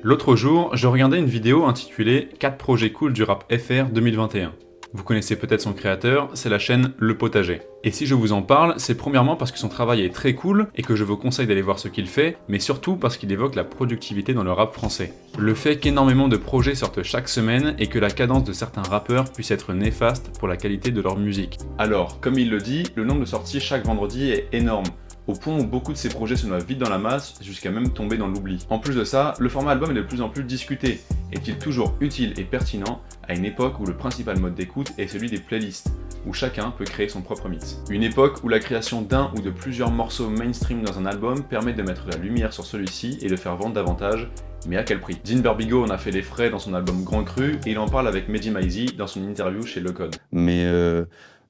L'autre jour, je regardais une vidéo intitulée 4 projets cool du rap FR 2021. Vous connaissez peut-être son créateur, c'est la chaîne Le Potager. Et si je vous en parle, c'est premièrement parce que son travail est très cool et que je vous conseille d'aller voir ce qu'il fait, mais surtout parce qu'il évoque la productivité dans le rap français. Le fait qu'énormément de projets sortent chaque semaine et que la cadence de certains rappeurs puisse être néfaste pour la qualité de leur musique. Alors, comme il le dit, le nombre de sorties chaque vendredi est énorme, au point où beaucoup de ces projets se noient vite dans la masse, jusqu'à même tomber dans l'oubli. En plus de ça, le format album est de plus en plus discuté. Est-il toujours utile et pertinent à une époque où le principal mode d'écoute est celui des playlists, où chacun peut créer son propre mix? Une époque où la création d'un ou de plusieurs morceaux mainstream dans un album permet de mettre la lumière sur celui-ci et de faire vendre davantage, mais à quel prix? Dean Burbigo en a fait les frais dans son album Grand Cru, et il en parle avec Mehdi Maizi dans son interview chez Le Code. Mais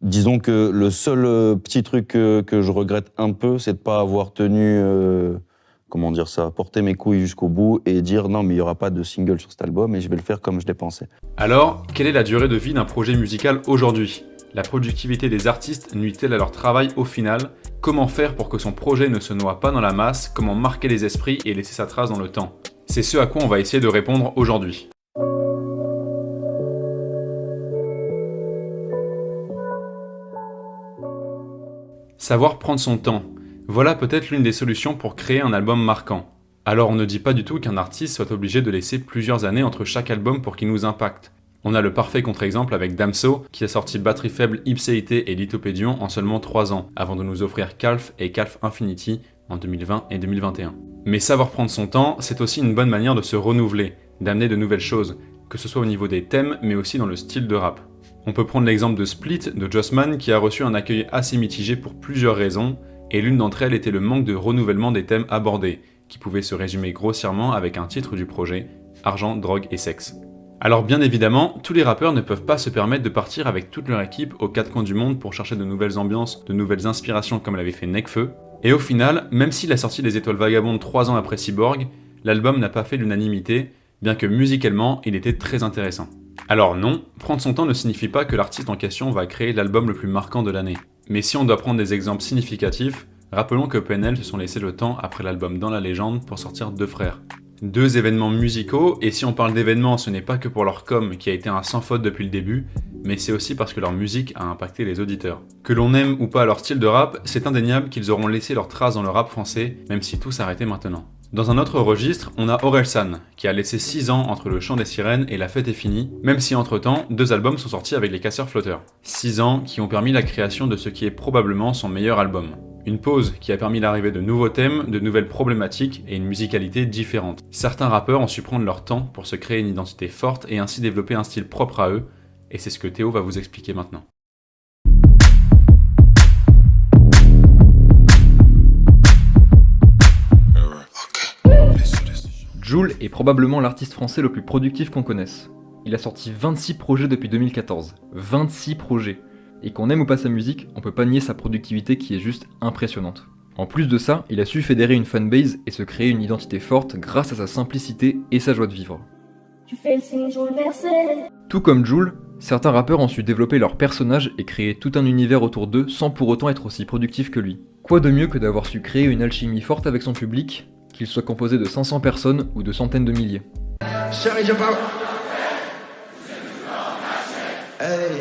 disons que le seul petit truc que je regrette un peu, c'est de ne pas avoir tenu, porter mes couilles jusqu'au bout et dire non mais il n'y aura pas de single sur cet album et je vais le faire comme je l'ai pensé. Alors, quelle est la durée de vie d'un projet musical aujourd'hui? La productivité des artistes nuit-elle à leur travail au final? Comment faire pour que son projet ne se noie pas dans la masse? Comment marquer les esprits et laisser sa trace dans le temps? C'est ce à quoi on va essayer de répondre aujourd'hui. Savoir prendre son temps. Voilà peut-être l'une des solutions pour créer un album marquant. Alors on ne dit pas du tout qu'un artiste soit obligé de laisser plusieurs années entre chaque album pour qu'il nous impacte. On a le parfait contre-exemple avec Damso, qui a sorti Batterie Faible, Ipséité et Lithopédion en seulement 3 ans, avant de nous offrir Calf et Calf Infinity en 2020 et 2021. Mais savoir prendre son temps, c'est aussi une bonne manière de se renouveler, d'amener de nouvelles choses, que ce soit au niveau des thèmes, mais aussi dans le style de rap. On peut prendre l'exemple de Split de Jossman qui a reçu un accueil assez mitigé pour plusieurs raisons, et l'une d'entre elles était le manque de renouvellement des thèmes abordés, qui pouvait se résumer grossièrement avec un titre du projet, Argent, drogue et sexe. Alors bien évidemment, tous les rappeurs ne peuvent pas se permettre de partir avec toute leur équipe aux quatre coins du monde pour chercher de nouvelles ambiances, de nouvelles inspirations comme l'avait fait Nekfeu, et au final, même s'il a sorti Les Étoiles Vagabondes 3 ans après Cyborg, l'album n'a pas fait l'unanimité, bien que musicalement il était très intéressant. Alors non, prendre son temps ne signifie pas que l'artiste en question va créer l'album le plus marquant de l'année. Mais si on doit prendre des exemples significatifs, rappelons que PNL se sont laissé le temps après l'album Dans la légende pour sortir Deux frères. 2 événements musicaux, et si on parle d'événements, ce n'est pas que pour leur com qui a été un sans faute depuis le début, mais c'est aussi parce que leur musique a impacté les auditeurs. Que l'on aime ou pas leur style de rap, c'est indéniable qu'ils auront laissé leur trace dans le rap français, même si tout s'arrêtait maintenant. Dans un autre registre, on a Orelsan, qui a laissé 6 ans entre Le Chant des Sirènes et La Fête est finie, même si entre-temps, 2 albums sont sortis avec les Casseurs Flotteurs. 6 ans qui ont permis la création de ce qui est probablement son meilleur album. Une pause qui a permis l'arrivée de nouveaux thèmes, de nouvelles problématiques et une musicalité différente. Certains rappeurs ont su prendre leur temps pour se créer une identité forte et ainsi développer un style propre à eux, et c'est ce que Théo va vous expliquer maintenant. Jul est probablement l'artiste français le plus productif qu'on connaisse. Il a sorti 26 projets depuis 2014. 26 projets. Et qu'on aime ou pas sa musique, on peut pas nier sa productivité qui est juste impressionnante. En plus de ça, il a su fédérer une fanbase et se créer une identité forte grâce à sa simplicité et sa joie de vivre. Tu fais le signe Jul, merci. Tout comme Jul, certains rappeurs ont su développer leur personnage et créer tout un univers autour d'eux sans pour autant être aussi productifs que lui. Quoi de mieux que d'avoir su créer une alchimie forte avec son public, qu'il soit composé de 500 personnes ou de centaines de milliers. Chérie, je parle. Hey.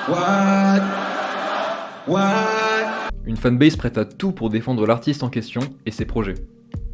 What? Une fanbase prête à tout pour défendre l'artiste en question et ses projets.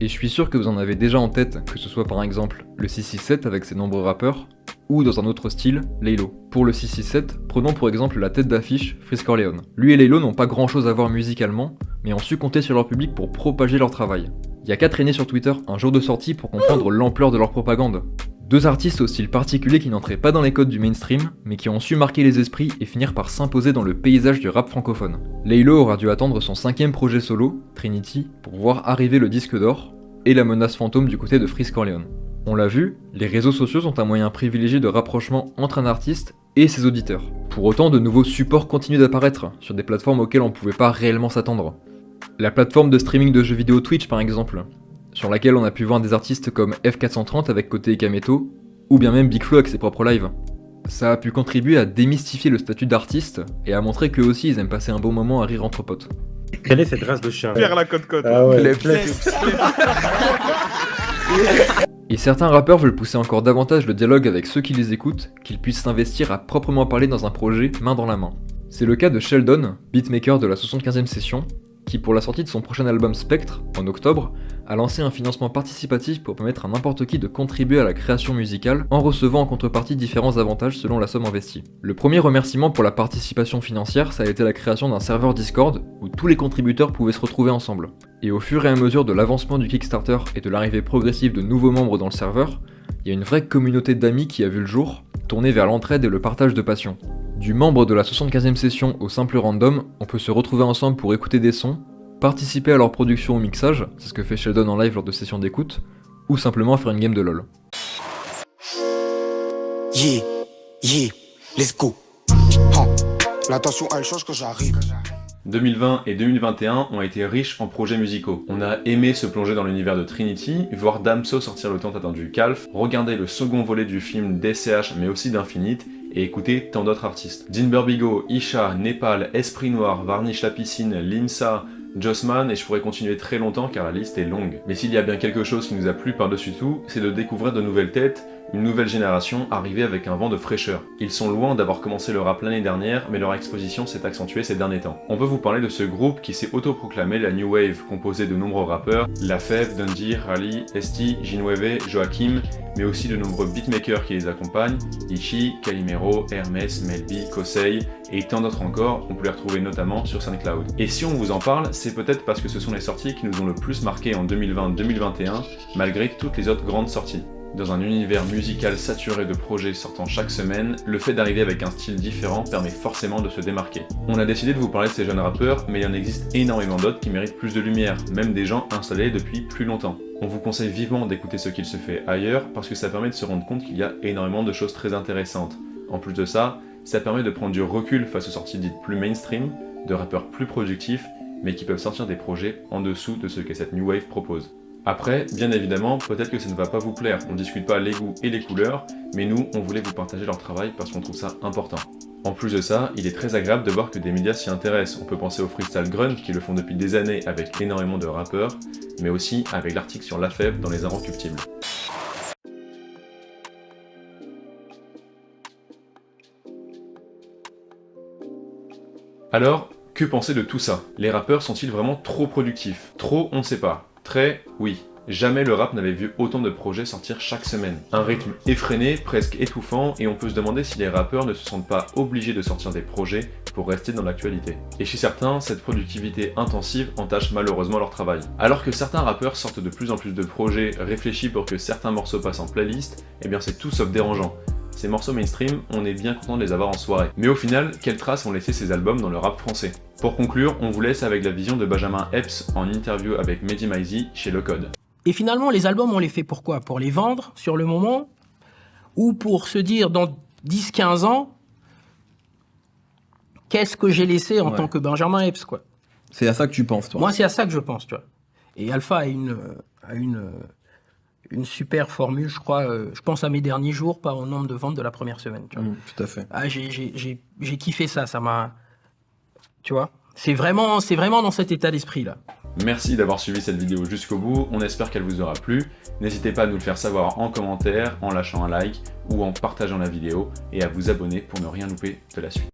Et je suis sûr que vous en avez déjà en tête, que ce soit par exemple le 667 avec ses nombreux rappeurs, ou dans un autre style, Laylo. Pour le 667, prenons pour exemple la tête d'affiche, Freeze Corleone. Lui et Laylo n'ont pas grand chose à voir musicalement, mais ont su compter sur leur public pour propager leur travail. Il y a qu'à traîner sur Twitter un jour de sortie pour comprendre l'ampleur de leur propagande. 2 artistes au style particulier qui n'entraient pas dans les codes du mainstream, mais qui ont su marquer les esprits et finir par s'imposer dans le paysage du rap francophone. Laylo aura dû attendre son 5e projet solo, Trinity, pour voir arriver le disque d'or, et la menace fantôme du côté de Freeze Corleone. On l'a vu, les réseaux sociaux sont un moyen privilégié de rapprochement entre un artiste et ses auditeurs. Pour autant, de nouveaux supports continuent d'apparaître, sur des plateformes auxquelles on ne pouvait pas réellement s'attendre. La plateforme de streaming de jeux vidéo Twitch par exemple, sur laquelle on a pu voir des artistes comme F430 avec Côté et Kameto, ou bien même Big Flo avec ses propres lives. Ça a pu contribuer à démystifier le statut d'artiste, et à montrer qu'eux aussi ils aiment passer un bon moment à rire entre potes. Quelle est cette race de chien? Faire la côte-côte. Ah ouais. Et certains rappeurs veulent pousser encore davantage le dialogue avec ceux qui les écoutent, qu'ils puissent s'investir à proprement parler dans un projet main dans la main. C'est le cas de Sheldon, beatmaker de la 75e session, qui pour la sortie de son prochain album Spectre, en octobre, a lancé un financement participatif pour permettre à n'importe qui de contribuer à la création musicale en recevant en contrepartie différents avantages selon la somme investie. Le premier remerciement pour la participation financière, ça a été la création d'un serveur Discord où tous les contributeurs pouvaient se retrouver ensemble. Et au fur et à mesure de l'avancement du Kickstarter et de l'arrivée progressive de nouveaux membres dans le serveur, il y a une vraie communauté d'amis qui a vu le jour, tournée vers l'entraide et le partage de passion. Du membre de la 75e session au simple random, on peut se retrouver ensemble pour écouter des sons, participer à leur production au mixage, c'est ce que fait Sheldon en live lors de sessions d'écoute, ou simplement faire une game de LoL. Yeah, yeah, let's go. L'attention, elle change quand j'arrive. 2020 et 2021 ont été riches en projets musicaux. On a aimé se plonger dans l'univers de Trinity, voir Damso sortir le tant attendu Calf, regarder le second volet du film DCH mais aussi d'Infinite, et écouter tant d'autres artistes. Dean Burbigo, Isha, Népal, Esprit Noir, Varnish la Piscine, Limsa, Jossman, et je pourrais continuer très longtemps car la liste est longue. Mais s'il y a bien quelque chose qui nous a plu par-dessus tout, c'est de découvrir de nouvelles têtes, une nouvelle génération arrivée avec un vent de fraîcheur. Ils sont loin d'avoir commencé le rap l'année dernière, mais leur exposition s'est accentuée ces derniers temps. On peut vous parler de ce groupe qui s'est autoproclamé la New Wave, composé de nombreux rappeurs, Lafèvre, Dundee, Rally, Esti, Ginweve, Joachim, mais aussi de nombreux beatmakers qui les accompagnent, Ichi, Calimero, Hermès, Melby, Kosei, et tant d'autres encore, on peut les retrouver notamment sur SoundCloud. Et si on vous en parle, c'est peut-être parce que ce sont les sorties qui nous ont le plus marqué en 2020-2021, malgré toutes les autres grandes sorties. Dans un univers musical saturé de projets sortant chaque semaine, le fait d'arriver avec un style différent permet forcément de se démarquer. On a décidé de vous parler de ces jeunes rappeurs, mais il y en existe énormément d'autres qui méritent plus de lumière, même des gens installés depuis plus longtemps. On vous conseille vivement d'écouter ce qu'il se fait ailleurs, parce que ça permet de se rendre compte qu'il y a énormément de choses très intéressantes. En plus de ça, ça permet de prendre du recul face aux sorties dites plus mainstream, de rappeurs plus productifs, mais qui peuvent sortir des projets en dessous de ce que cette New Wave propose. Après, bien évidemment, peut-être que ça ne va pas vous plaire, on discute pas les goûts et les couleurs, mais nous, on voulait vous partager leur travail parce qu'on trouve ça important. En plus de ça, il est très agréable de voir que des médias s'y intéressent. On peut penser au freestyle grunge qui le font depuis des années avec énormément de rappeurs, mais aussi avec l'article sur Lafèvre dans Les Inrecuptibles. Alors, que penser de tout ça? Les rappeurs sont-ils vraiment trop productifs? Trop, on ne sait pas. Très, oui. Jamais le rap n'avait vu autant de projets sortir chaque semaine. Un rythme effréné, presque étouffant, et on peut se demander si les rappeurs ne se sentent pas obligés de sortir des projets pour rester dans l'actualité. Et chez certains, cette productivité intensive entache malheureusement leur travail. Alors que certains rappeurs sortent de plus en plus de projets réfléchis pour que certains morceaux passent en playlist, eh bien c'est tout sauf dérangeant. Ces morceaux mainstream, on est bien content de les avoir en soirée. Mais au final, quelles traces ont laissé ces albums dans le rap français? Pour conclure, on vous laisse avec la vision de Benjamin Epps en interview avec Mehdi Maizi chez Le Code. Et finalement, les albums, on les fait pour quoi? Pour les vendre sur le moment? Ou pour se dire, dans 10-15 ans, qu'est-ce que j'ai laissé en tant que Benjamin Epps, quoi? C'est à ça que tu penses, toi? Moi, c'est à ça que je pense, tu vois. Et Alpha a une super formule, je crois. Je pense à mes derniers jours, pas au nombre de ventes de la première semaine, tu vois. Tout à fait. Ah, j'ai kiffé ça, ça m'a... Tu vois? C'est vraiment dans cet état d'esprit-là. Merci d'avoir suivi cette vidéo jusqu'au bout, on espère qu'elle vous aura plu. N'hésitez pas à nous le faire savoir en commentaire, en lâchant un like ou en partageant la vidéo et à vous abonner pour ne rien louper de la suite.